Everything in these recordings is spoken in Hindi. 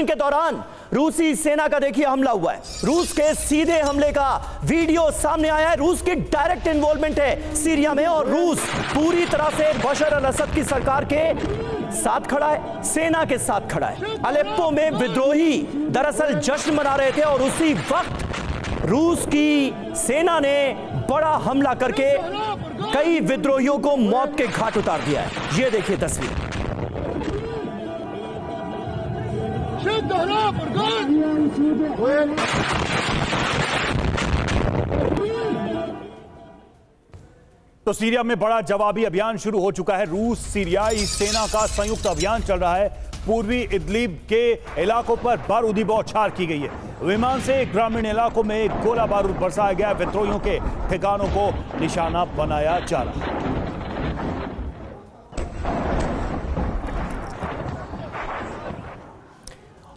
पोजीशनिंग के दौरान रूसी सेना का देखिए हमला हुआ है। रूस के सीधे हमले का वीडियो सामने आया है। रूस की डायरेक्ट इन्वॉल्वमेंट है सीरिया में और रूस पूरी तरह से बशर अल असद की सरकार के साथ खड़ा है, सेना के साथ खड़ा है। अलेप्पो में विद्रोही दरअसल जश्न मना रहे थे और उसी वक्त रूस की सेना ने बड़ा हमला करके कई विद्रोहियों को मौत के घाट उतार दिया है। ये देखिए तस्वीर। तो सीरिया में बड़ा जवाबी अभियान शुरू हो चुका है। रूस सीरियाई सेना का संयुक्त अभियान चल रहा है। पूर्वी इदलिब के इलाकों पर बारूदी बौछार की गई है। विमान से ग्रामीण इलाकों में गोला बारूद बरसाया गया। विद्रोहियों के ठिकानों को निशाना बनाया जा रहा है।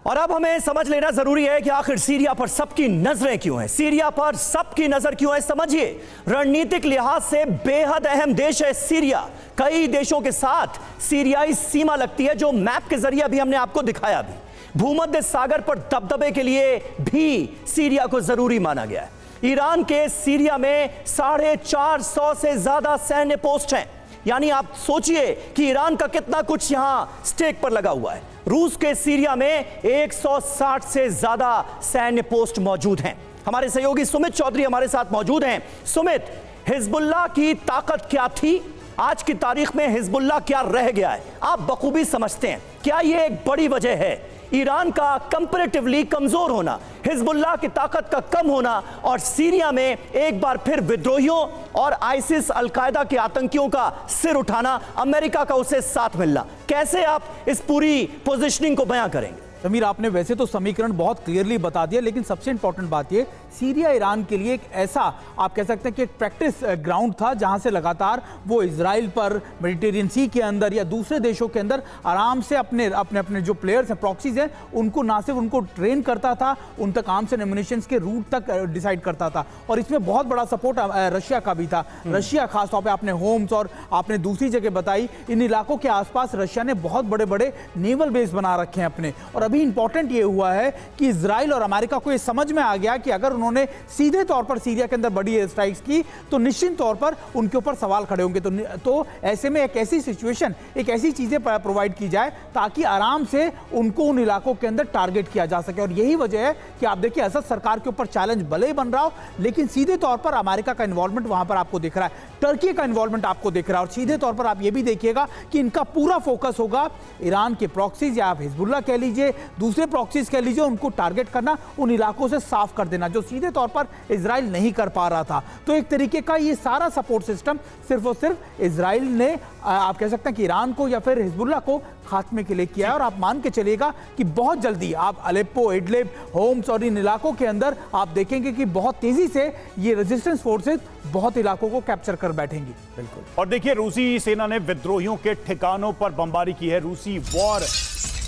और अब हमें समझ लेना जरूरी है कि आखिर सीरिया पर सबकी नजरें क्यों हैं। सीरिया पर सबकी नजर क्यों है, समझिए। रणनीतिक लिहाज से बेहद अहम देश है सीरिया। कई देशों के साथ सीरियाई सीमा लगती है, जो मैप के जरिए अभी हमने आपको दिखाया भी। भूमध्य सागर पर दबदबे के लिए भी सीरिया को जरूरी माना गया है। ईरान के सीरिया में 450 से ज्यादा सैन्य पोस्ट हैं। यानी आप सोचिए कि ईरान का कितना कुछ यहां स्टेक पर लगा हुआ है। रूस के सीरिया में 160 से ज्यादा सैन्य पोस्ट मौजूद हैं। हमारे सहयोगी सुमित चौधरी हमारे साथ मौजूद हैं। सुमित, हिजबुल्लाह की ताकत क्या थी, आज की तारीख में हिजबुल्लाह क्या रह गया है, आप बखूबी समझते हैं। क्या यह एक बड़ी वजह है ईरान का कंपैरेटिवली कमजोर होना, हिजबुल्लाह की ताकत का कम होना और सीरिया में एक बार फिर विद्रोहियों और आईसिस अलकायदा के आतंकियों का सिर उठाना, अमेरिका का उसे साथ मिलना? कैसे आप इस पूरी पोजीशनिंग को बयां करेंगे? समीर, आपने वैसे तो समीकरण बहुत क्लियरली बता दिया, लेकिन सबसे इंपॉर्टेंट बात ये, सीरिया ईरान के लिए एक ऐसा आप कह सकते हैं कि एक प्रैक्टिस ग्राउंड था जहां से लगातार वो इजराइल पर, मेडिटेरियन सी के अंदर या दूसरे देशों के अंदर आराम से अपने अपने जो प्लेयर्स हैं, प्रॉक्सीज हैं, उनको ना सिर्फ उनको ट्रेन करता था, उन तक आर्म्स एंड एम्युनिशंस के रूट तक डिसाइड करता था। और इसमें बहुत बड़ा सपोर्ट रशिया का भी था। रशिया खासतौर पर आपने होम्स और आपने दूसरी जगह बताई, इन इलाकों के आसपास रशिया ने बहुत बड़े बड़े नेवल बेस बना रखे हैं अपने। और अभी इंपॉर्टेंट ये हुआ है कि इजराइल और अमेरिका को ये समझ में आ गया कि अगर उन्होंने सीधे तौर पर सीरिया के अंदर बड़ी एयर स्ट्राइक्स की तो निश्चित तौर पर उनके ऊपर सवाल खड़े होंगे। तो ऐसे में एक ऐसी सिचुएशन, एक ऐसी चीजें प्रोवाइड की जाए ताकि आराम से उनको उन इलाकों के अंदर टारगेट किया जा सके। और यही वजह है कि आप देखिए असद सरकार के ऊपर चैलेंज भले ही बन रहा हो, लेकिन सीधे तौर पर अमेरिका का इन्वॉल्वमेंट वहां पर आपको दिख रहा है, टर्की का इन्वॉल्वमेंट आपको दिख रहा है। और सीधे तौर पर आप ये भी देखिएगा कि इनका पूरा फोकस होगा ईरान के प्रॉक्सीज या आप हिजबुल्लाह कह लीजिए, दूसरे प्रॉक्सीज कह लीजिए, उनको टारगेट करना, उन इलाकों से साफ कर देना जो सीधे तौर पर इजराइल नहीं कर पा रहा था। तो एक तरीके का ये सारा सपोर्ट सिस्टम सिर्फ और सिर्फ इजराइल ने आप कह सकते हैं कि ईरान को या फिर हिजबुल्लाह को खात्मे के लिए किया है। और आप मान के चलिएगा कि बहुत जल्दी आप अलेप्पो, इडलिब, होम्स और इन इलाकों के अंदर आप देखेंगे कि बहुत तेजी से ये रेजिस्टेंस फोर्सेस बहुत इलाकों को कैप्चर कर बैठेंगी। बिल्कुल। और देखिए, रूसी सेना ने विद्रोहियों के ठिकानों पर बमबारी की है। रूसी वॉर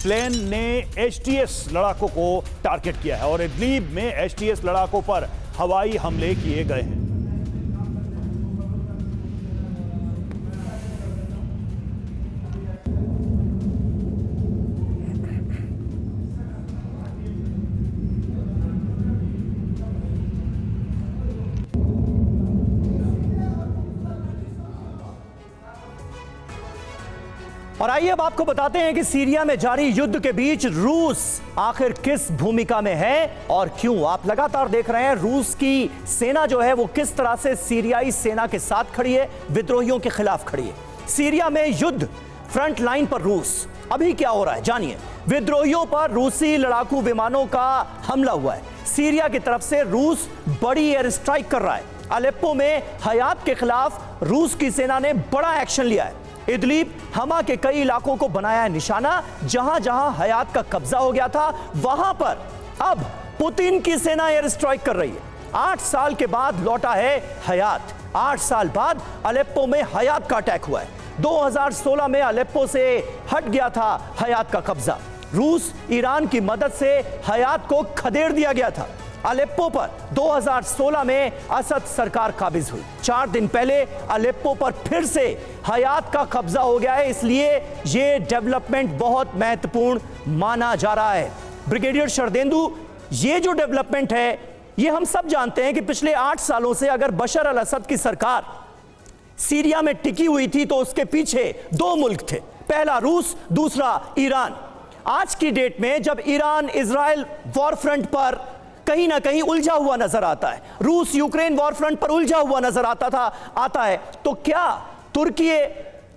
प्लेन ने एचटीएस लड़ाकों को टारगेट किया है और इदलिब में एचटीएस लड़ाकों पर हवाई हमले किए गए हैं। और आइए अब आपको बताते हैं कि सीरिया में जारी युद्ध के बीच रूस आखिर किस भूमिका में है और क्यों। आप लगातार देख रहे हैं रूस की सेना जो है वो किस तरह से सीरियाई सेना के साथ खड़ी है, विद्रोहियों के खिलाफ खड़ी है। सीरिया में युद्ध, फ्रंट लाइन पर रूस। अभी क्या हो रहा है जानिए। विद्रोहियों पर रूसी लड़ाकू विमानों का हमला हुआ है। सीरिया की तरफ से रूस बड़ी एयर स्ट्राइक कर रहा है। अलेप्पो में हयात के खिलाफ रूस की सेना ने बड़ा एक्शन लिया है। इदलिब, हमा के कई इलाकों को बनाया है निशाना। जहां जहां हयात का कब्जा हो गया था वहां पर अब पुतिन की सेना एयर स्ट्राइक कर रही है। 8 साल के बाद लौटा है हयात। 8 साल बाद अलेप्पो में हयात का अटैक हुआ है। 2016 में अलेप्पो से हट गया था हयात का कब्जा। रूस, ईरान की मदद से हयात को खदेड़ दिया गया था। अलेप्पो पर 2016 में असद सरकार काबिज हुई। 4 दिन पहले अलेप्पो पर फिर से हयात का कब्जा हो गया है, इसलिए यह डेवलपमेंट बहुत महत्वपूर्ण माना जा रहा है। ब्रिगेडियर शरदेंदु, ये जो डेवलपमेंट है, ये हम सब जानते हैं कि पिछले 8 सालों से अगर बशर अल असद की सरकार सीरिया में टिकी हुई थी तो उसके पीछे 2 मुल्क थे, पहला रूस, दूसरा ईरान। आज की डेट में जब ईरान इजराइल वॉर फ्रंट पर कहीं ना कहीं उलझा हुआ नजर आता है, रूस यूक्रेन वॉर फ्रंट पर उलझा हुआ नजर आता है, तो क्या तुर्की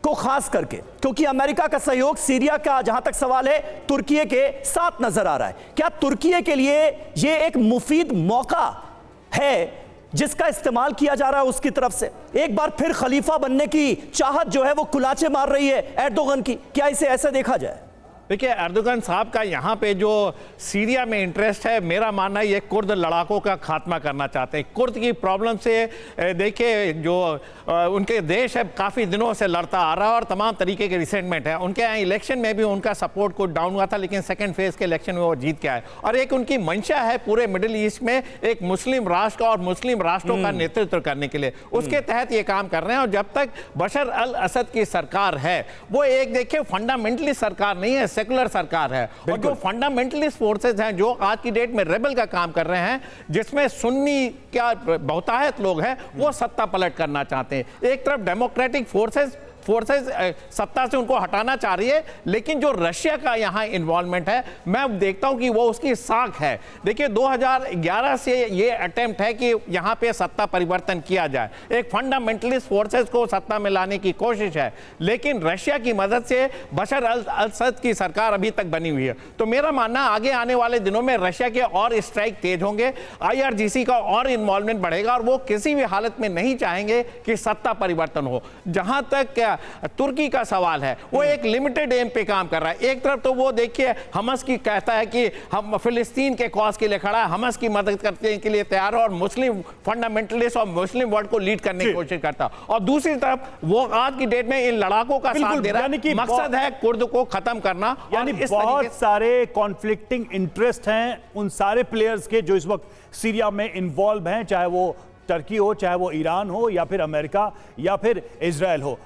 को खास करके, क्योंकि अमेरिका का सहयोग सीरिया का जहां तक सवाल है तुर्की के साथ नजर आ रहा है, क्या तुर्की के लिए यह एक मुफीद मौका है जिसका इस्तेमाल किया जा रहा है उसकी तरफ से? एक बार फिर खलीफा बनने की चाहत जो है वो कुलाचे मार रही है एर्दोगन की, क्या इसे ऐसे देखा जाए? देखिए, एर्दोगन साहब का यहाँ पे जो सीरिया में इंटरेस्ट है, मेरा मानना है ये कुर्द लड़ाकों का खात्मा करना चाहते हैं। कुर्द की प्रॉब्लम से देखिए, जो उनके देश है काफ़ी दिनों से लड़ता आ रहा है और तमाम तरीके के रिसेंटमेंट है। उनके यहाँ इलेक्शन में भी उनका सपोर्ट कुछ डाउन हुआ था, लेकिन सेकेंड फेज के इलेक्शन में वो जीत के आए। और एक उनकी मंशा है पूरे मिडिल ईस्ट में एक मुस्लिम राष्ट्र और मुस्लिम राष्ट्रों का नेतृत्व करने के लिए, उसके तहत ये काम कर रहे हैं। और जब तक बशर अल असद की सरकार है, वो एक देखिए फंडामेंटली सरकार नहीं है, सेकुलर सरकार है। और जो फंडामेंटलिस्ट फोर्सेस हैं जो आज की डेट में रेबल का काम कर रहे हैं, जिसमें सुन्नी क्या बहुतायत लोग हैं, वो सत्ता पलट करना चाहते हैं। एक तरफ डेमोक्रेटिक फोर्सेस सत्ता से उनको हटाना चाह रही है, लेकिन जो रशिया का यहां इन्वॉल्वमेंट है, मैं देखता हूं कि वो उसकी साख है। देखिए, 2011 से ये अटेम्प्ट है कि यहां पे सत्ता परिवर्तन किया जाए, एक फंडामेंटलिस्ट फोर्सेस को सत्ता में लाने की कोशिश है, लेकिन रशिया की मदद से बशर अल असद की सरकार अभी तक बनी हुई है। तो मेरा मानना आगे आने वाले दिनों में रशिया के और स्ट्राइक तेज होंगे, IRGC का और इन्वॉल्वमेंट बढ़ेगा और वो किसी भी हालत में नहीं चाहेंगे कि सत्ता परिवर्तन हो। जहां तक तुर्की का सवाल है, वो एक लिमिटेड एम पे काम कर रहा है। एक तरफ तो वो देखिए हमस की कहता है कि हम फिलिस्तीन के कॉज के लिए खड़ा है, हमस की मदद करने के लिए तैयार है और मुस्लिम फंडामेंटलिस्ट और मुस्लिम वर्ल्ड को लीड करने की कोशिश करता है। और दूसरी तरफ वो आज की डेट में इन लड़ाकों का साथ दे रहा है। मकसद है कुर्द को खत्म करना। यानी बहुत सारे कॉन्फ्लिक्टिंग इंटरेस्ट हैं उन सारे प्लेयर्स के जो इस वक्त सीरिया में इन्वॉल्व हैं, चाहे वो टर्की हो, चाहे वो ईरान हो, या फिर अमेरिका, या फिर इजराइल हो।